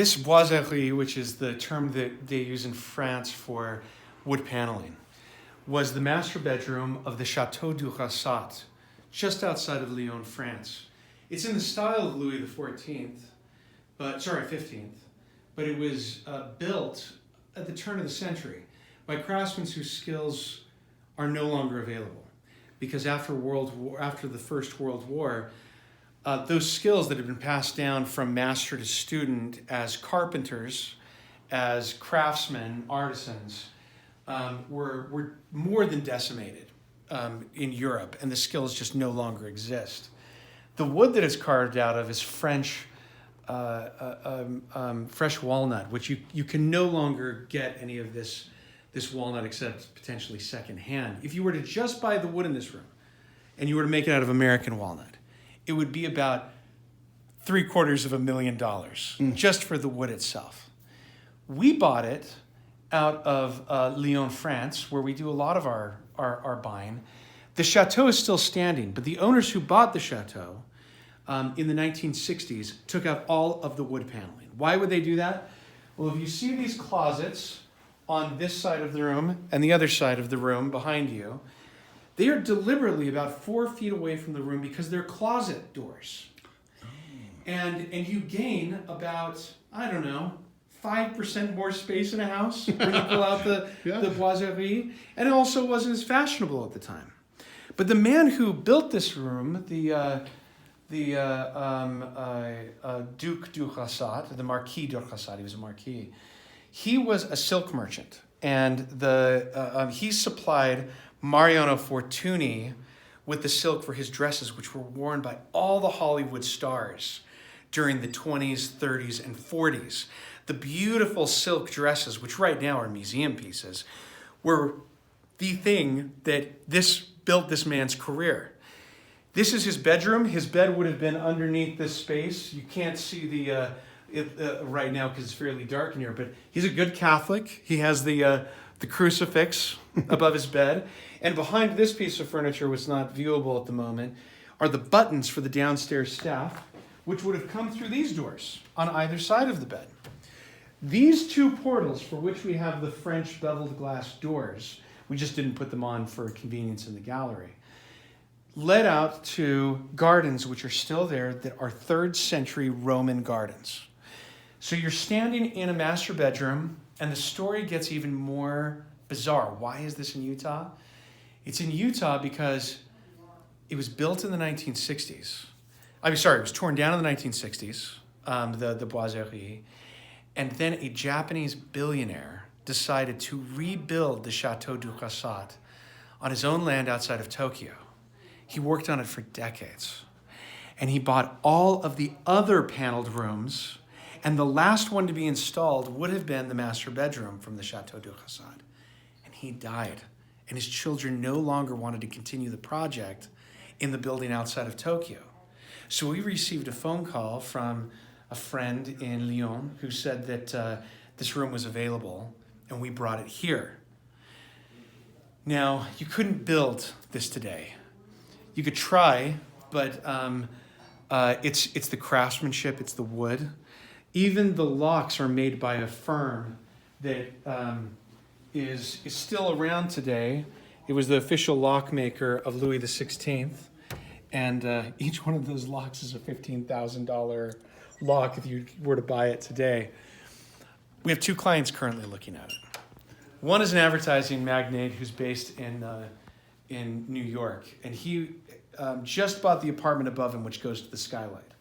This boiserie, which is the term that they use in France for wood paneling, was the master bedroom of the Chateau du Rassat, just outside of Lyon, France. It's in the style of Louis XIV, but it was built at the turn of the century by craftsmen whose skills are no longer available, because after the First World War, those skills that had been passed down from master to student as carpenters, as craftsmen, artisans, were more than decimated in Europe, and the skills just no longer exist. The wood that it's carved out of is fresh walnut, which you can no longer get any of this walnut except potentially secondhand. If you were to just buy the wood in this room, and you were to make it out of American walnut, it would be about $750,000 just for the wood itself. We bought it out of Lyon, France, where we do a lot of our buying. The chateau is still standing, but the owners who bought the chateau in the 1960s took out all of the wood paneling. Why would they do that? Well, if you see these closets on this side of the room and the other side of the room behind you, they are deliberately about 4 feet away from the room because they're closet doors. And you gain about, 5% more space in a house when you pull out the boiserie. And it also wasn't as fashionable at the time. But the man who built this room, the Duc du Rassat, the Marquis du Rassat, he was a marquis, he was a silk merchant. And he supplied Mariano Fortuny with the silk for his dresses, which were worn by all the Hollywood stars during the 20s, 30s, and 40s. The beautiful silk dresses, which right now are museum pieces, were the thing that built this man's career. This is his bedroom. His bed would have been underneath this space. You can't see right now because it's fairly dark in here, but he's a good Catholic. He has the crucifix above his bed. And behind this piece of furniture, which is not viewable at the moment, are the buttons for the downstairs staff, which would have come through these doors on either side of the bed. These two portals, for which we have the French beveled glass doors, we just didn't put them on for convenience in the gallery, led out to gardens which are still there that are 3rd century Roman gardens. So you're standing in a master bedroom, and the story gets even more bizarre. Why is this in Utah? It's in Utah because it was built in the 1960s. It was torn down in the 1960s, the boiserie. And then a Japanese billionaire decided to rebuild the Chateau du Rassat on his own land outside of Tokyo. He worked on it for decades. And he bought all of the other paneled rooms, and the last one to be installed would have been the master bedroom from the Chateau du Rassat. And he died. And his children no longer wanted to continue the project in the building outside of Tokyo. So we received a phone call from a friend in Lyon who said that this room was available, and we brought it here. Now, you couldn't build this today. You could try, but it's the craftsmanship, it's the wood. Even the locks are made by a firm that is still around today. It was the official lock maker of Louis XVI, and each one of those locks is a $15,000 lock if you were to buy it today. We have 2 clients currently looking at it. One is an advertising magnate who's based in New York, and he just bought the apartment above him, which goes to the skylight.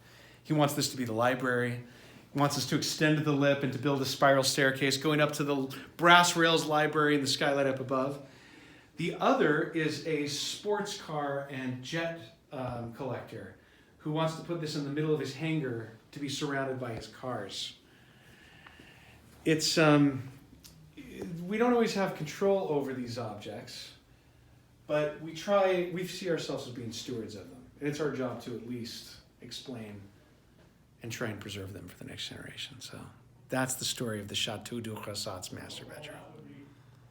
He wants this to be the library. He wants us to extend the lip and to build a spiral staircase going up to the brass rails library and the skylight up above. The other is a sports car and jet collector who wants to put this in the middle of his hangar to be surrounded by his cars. It's we don't always have control over these objects, but we see ourselves as being stewards of them. And it's our job to at least explain and try and preserve them for the next generation. So that's the story of the Chateau du Rassat's master bedroom.